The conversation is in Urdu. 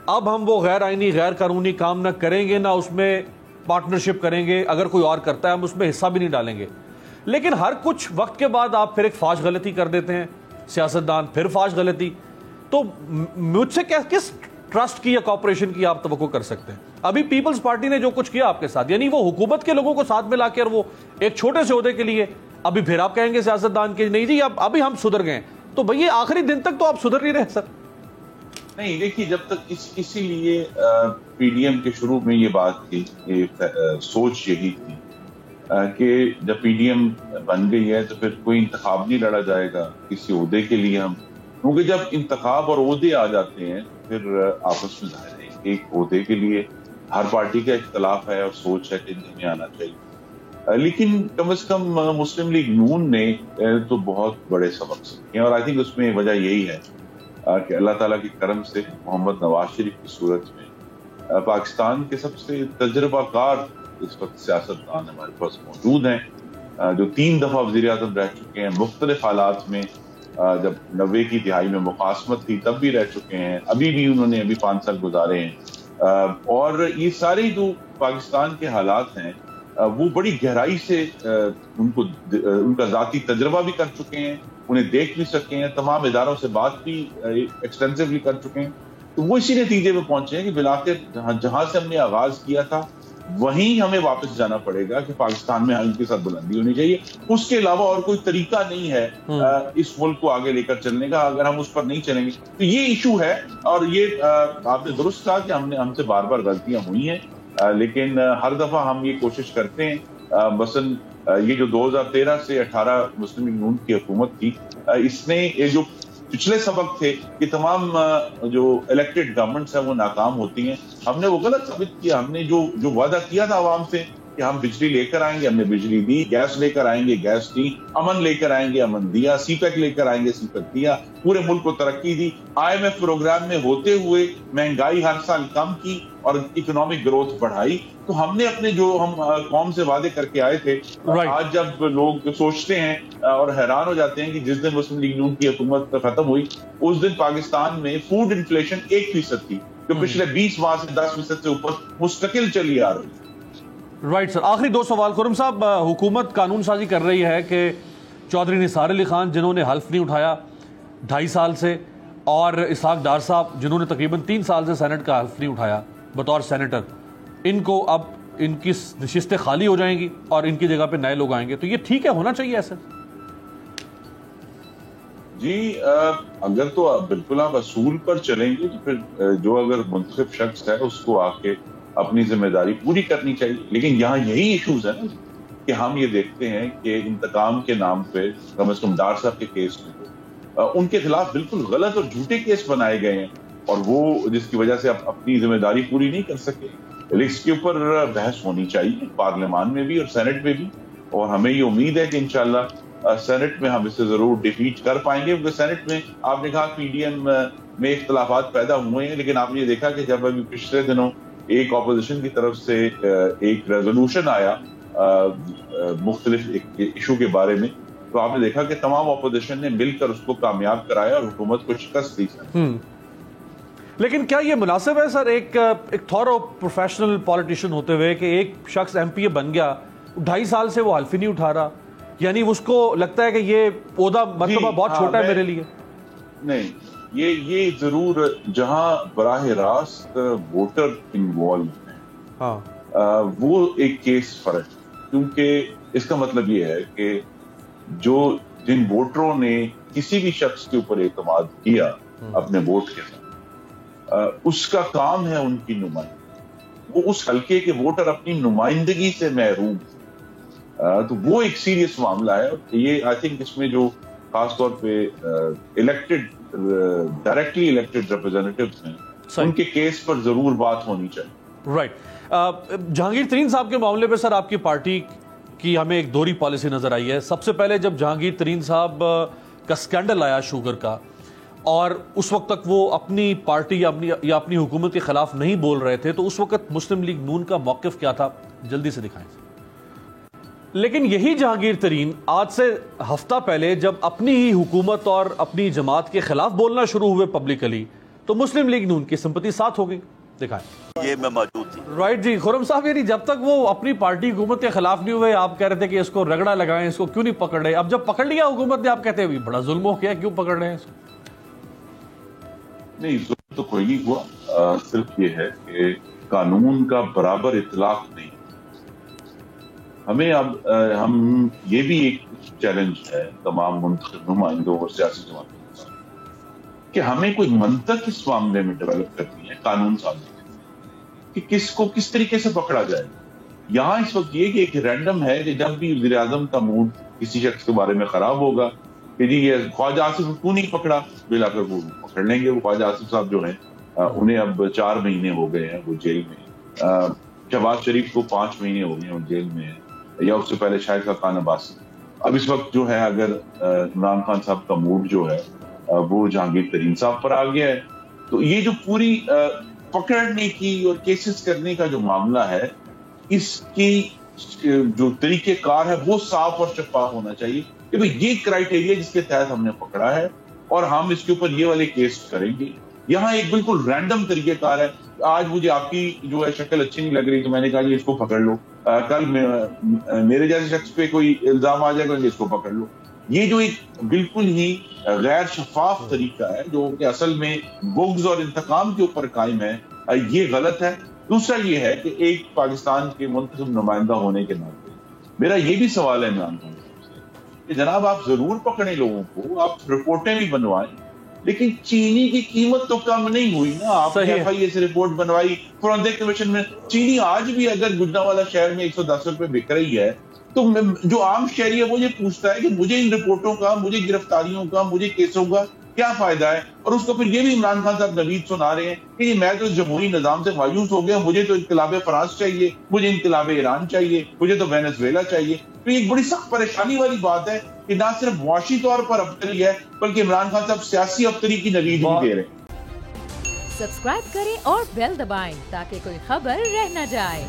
اب ہم وہ غیر آئینی غیر قانونی کام نہ کریں گے، نہ اس میں پارٹنرشپ کریں گے، اگر کوئی اور کرتا ہے ہم اس میں حصہ بھی نہیں ڈالیں گے. لیکن ہر کچھ وقت کے بعد آپ پھر ایک فاش غلطی کر دیتے ہیں، سیاستدان پھر فاش غلطی. تو مجھ سے کس ٹرسٹ کی یا کوآپریشن کی آپ توقع کر سکتے ہیں؟ ابھی پیپلز پارٹی نے جو کچھ کیا آپ کے ساتھ، یعنی وہ حکومت کے لوگوں کو ساتھ میں لا کے، اور وہ ایک چھوٹے سے عہدے کے لیے ابھی پھر آپ کہیں گے سیاستدان کے نہیں جی ابھی ہم سدھر گئے. تو بھئی آخری دن تک تو آپ سدھر نہیں رہے سر. نہیں دیکھیے، جب تک اسی لیے پی ڈی ایم کے شروع میں یہ بات تھی، سوچ یہی تھی کہ جب پی ڈی ایم بن گئی ہے تو پھر کوئی انتخاب نہیں لڑا جائے گا کسی عہدے کے لیے ہم، کیونکہ جب انتخاب اور عہدے آ جاتے ہیں پھر آپس میں ظاہر ہے ایک عہدے کے لیے ہر پارٹی کا اختلاف ہے اور سوچ ہے کہ ہمیں آنا چاہیے. لیکن کم از کم مسلم لیگ نون نے تو بہت بڑے سبق سیکھے، اور آئی تھنک اس میں وجہ یہی ہے کہ اللہ تعالیٰ کے کرم سے محمد نواز شریف کی صورت میں پاکستان کے سب سے تجربہ کار اس وقت سیاستدان ہمارے پاس موجود ہیں، جو 3 دفعہ وزیر اعظم رہ چکے ہیں، مختلف حالات میں، جب 90 کی دہائی میں مقاسمت تھی تب بھی رہ چکے ہیں، ابھی بھی انہوں نے 5 سال گزارے ہیں. اور یہ سارے جو پاکستان کے حالات ہیں وہ بڑی گہرائی سے ان کا ذاتی تجربہ بھی کر چکے ہیں، انہیں دیکھ بھی سکے ہیں، تمام اداروں سے بات بھی ایکسٹینسولی کر چکے ہیں. تو وہ اسی نتیجے پہ پہنچے ہیں کہ بالآخر جہاں سے ہم نے آغاز کیا تھا وہیں ہمیں واپس جانا پڑے گا کہ پاکستان میں ان کے ساتھ بلندی ہونی چاہیے. اس کے علاوہ اور کوئی طریقہ نہیں ہے اس ملک کو آگے لے کر چلنے کا. اگر ہم اس پر نہیں چلیں گے تو یہ ایشو ہے. اور یہ آپ نے درست کہا کہ ہم سے بار بار غلطیاں ہوئی ہیں، لیکن ہر دفعہ ہم یہ کوشش کرتے ہیں. مثلاً یہ جو 2013 سے 18 مسلم لیگ نون کی حکومت تھی، اس نے یہ جو پچھلے سبق تھے کہ تمام جو الیکٹڈ گورنمنٹس ہیں وہ ناکام ہوتی ہیں. ہم نے وہ غلط ثابت کیا. ہم نے جو وعدہ کیا تھا عوام سے کہ ہم بجلی لے کر آئیں گے، ہم نے بجلی دی. گیس لے کر آئیں گے، گیس دی. امن لے کر آئیں گے، امن دیا. سی پیک لے کر آئیں گے، سی پیک دیا. پورے ملک کو ترقی دی. آئی ایم ایف پروگرام میں ہوتے ہوئے مہنگائی ہر سال کم کی اور اکنامک گروتھ بڑھائی. تو ہم نے اپنے جو ہم قوم سے وعدے کر کے آئے تھے، آج جب لوگ سوچتے ہیں اور حیران ہو جاتے ہیں کہ جس دن مسلم لیگ نون کی حکومت ختم ہوئی اس دن پاکستان میں فوڈ انفلیشن 1% تھی، جو پچھلے 20 ماہ سے 10% سے اوپر مستقل چلی آ رہی. رائٹ سر، آخری 2 سوال. خرم صاحب، حکومت قانون سازی کر رہی ہے کہ چودھری نثار علی خان جنہوں نے حلف نہیں اٹھایا 2.5 سال سے، اور اسحاق ڈار صاحب جنہوں نے تقریباً 3 سال سے سینٹ کا حلف نہیں اٹھایا بطور سینیٹر، ان کو اب ان کی نشستیں خالی ہو جائیں گی اور ان کی جگہ پہ نئے لوگ آئیں گے. تو یہ ٹھیک ہے، ہونا چاہیے ایسا؟ جی اگر تو بالکل آپ اصول پر چلیں گے تو پھر جو اگر منتخب شخص ہے اس کو آ کے اپنی ذمہ داری پوری کرنی چاہیے. لیکن یہاں یہی ایشوز ہے نا کہ ہم یہ دیکھتے ہیں کہ انتقام کے نام پہ کم از کم ڈار صاحب کے کیس میں ان کے خلاف بالکل غلط اور جھوٹے کیس بنائے گئے ہیں، اور وہ جس کی وجہ سے اپنی ذمہ داری پوری نہیں کر سکے. اس کے اوپر بحث ہونی چاہیے پارلیمان میں بھی اور سینٹ میں بھی، اور ہمیں یہ امید ہے کہ انشاءاللہ سینٹ میں ہم اسے ضرور ڈیفیٹ کر پائیں گے. کیونکہ سینٹ میں آپ نے کہا پی ڈی ایم میں اختلافات پیدا ہوئے ہیں، لیکن آپ نے یہ دیکھا کہ جب ابھی پچھلے دنوں ایک اپوزیشن کی طرف سے ایک ریزولوشن آیا مختلف ایشو کے بارے میں، تو آپ نے دیکھا کہ تمام اپوزیشن نے مل کر اس کو کامیاب کرایا اور حکومت کو شکست دی. لیکن کیا یہ مناسب ہے سر ایک تھورو پروفیشنل پولیٹیشین ہوتے ہوئے کہ ایک شخص ایم پی اے بن گیا 2.5 سال سے وہ حلف ہی نہیں اٹھا رہا، یعنی اس کو لگتا ہے کہ یہ عہدہ مرتبہ بہت چھوٹا ہے میرے لیے؟ نہیں، یہ ضرور جہاں براہ راست ووٹر انوالو ہیں وہ ایک کیس فرق، کیونکہ اس کا مطلب یہ ہے کہ جن ووٹروں نے کسی بھی شخص کے اوپر اعتماد کیا اپنے ووٹ کے ساتھ، اس کا کام ہے ان کی نمائندگی. وہ اس حلقے کے ووٹر اپنی نمائندگی سے محروم، تو وہ ایک سیریس معاملہ ہے. یہ آئی تھنک اس میں جو خاص طور پہ الیکٹڈ ڈائریکٹلی الیکٹڈ ریپرزینٹیوز ہیں ان کے کیس پر ضرور بات ہونی چاہیے. رائٹ. جہانگیر ترین صاحب کے معاملے پہ سر آپ کی پارٹی کی ہمیں ایک دوہری پالیسی نظر آئی ہے. سب سے پہلے جب جہانگیر ترین صاحب کا سکینڈل آیا شوگر کا، اور اس وقت تک وہ اپنی پارٹی یا اپنی حکومت کے خلاف نہیں بول رہے تھے، تو اس وقت مسلم لیگ نون کا موقف کیا تھا؟ جلدی سے دکھائیں. لیکن یہی جہانگیر ترین آج سے ہفتہ پہلے جب اپنی ہی حکومت اور اپنی جماعت کے خلاف بولنا شروع ہوئے پبلکلی، تو مسلم لیگ نون کی سمپتی ساتھ ہو گئی. دکھائیں یہ میں موجود تھی. رائٹ جی. خرم صاحب یعنی جب تک وہ اپنی پارٹی حکومت کے خلاف نہیں ہوئے آپ کہہ رہے تھے کہ اس کو رگڑا لگائیں, اس کو کیوں نہیں پکڑ رہے, اب جب پکڑ لیا حکومت نے آپ کہتے ہیں بڑا ظلم ہو گیا, کیوں پکڑ رہے ہیں اس کو؟ نہیں, ظلم تو کوئی نہیں ہوا, صرف یہ ہے کہ قانون کا برابر اطلاق نہیں. ہمیں اب ہم یہ بھی ایک چیلنج ہے تمام منتخب نمائندوں اور سیاسی جماعتوں کے ساتھ کہ ہمیں کوئی منطق اس معاملے میں ڈیولپ کرنی ہے قانون سازی کہ کس کو کس طریقے سے پکڑا جائے. یہاں اس وقت یہ کہ ایک رینڈم ہے کہ جب بھی وزیر اعظم کا موڈ کسی شخص کے بارے میں خراب ہوگا کہ جی یہ خواجہ آصف کو نہیں پکڑا, بلا کر وہ پکڑ لیں گے. وہ خواجہ آصف صاحب جو ہیں انہیں اب 4 مہینے ہو گئے ہیں وہ جیل میں, شہباز شریف کو 5 مہینے ہو گئے ہیں وہ جیل میں ہیں, یا اس سے پہلے شاہد خاقان عباسی. اب اس وقت جو ہے اگر عمران خان صاحب کا موڈ جو ہے وہ جہانگیر ترین صاحب پر آ گیا ہے, تو یہ جو پوری پکڑنے کی اور کیسز کرنے کا جو معاملہ ہے اس کی جو طریقہ کار ہے وہ صاف اور شفاف ہونا چاہیے کہ بھئی یہ کرائیٹیریا جس کے تحت ہم نے پکڑا ہے اور ہم اس کے اوپر یہ والے کیس کریں گے. یہاں ایک بالکل رینڈم طریقہ کار ہے. آج مجھے آپ کی جو ہے شکل اچھی نہیں لگ رہی تو میں نے کہا جی اس کو پکڑ لو, کل میرے جیسے شخص پہ کوئی الزام آ جائے گا اس کو پکڑ لو. یہ جو ایک بالکل ہی غیر شفاف طریقہ ہے جو کہ اصل میں بغض اور انتقام کے اوپر قائم ہے, یہ غلط ہے. دوسرا یہ ہے کہ ایک پاکستان کے منتخب نمائندہ ہونے کے ناطے میرا یہ بھی سوال ہے عمران خان سے کہ جناب آپ ضرور پکڑیں لوگوں کو, آپ رپورٹیں بھی بنوائیں, لیکن چینی کی قیمت تو کم نہیں ہوئی نا. آپ نے ایف آئی اے سے رپورٹ بنوائی فرانزک کمیشن میں, چینی آج بھی اگر گجرانوالہ شہر میں 110 روپے بک رہی ہے تو جو عام شہری ہے وہ یہ پوچھتا ہے کہ مجھے ان رپورٹوں کا, مجھے گرفتاریوں کا, مجھے کیسوں کا کیا فائدہ ہے. اور اس کو پھر یہ بھی عمران خان صاحب نوید سنا رہے ہیں کہ یہ میں تو جمہوری نظام سے مایوس ہو گیا, مجھے تو انقلاب فرانس چاہیے, مجھے انقلاب ایران چاہیے, مجھے تو وینزویلا چاہیے. تو یہ ایک بڑی سخت پریشانی والی بات ہے کہ نہ صرف معاشی طور پر ابتری ہے بلکہ عمران خان صاحب سیاسی ابتری کی نوید بھی دے رہے ہیں. سبسکرائب کریں اور بیل دبائیں تاکہ کوئی خبر رہ نہ جائے.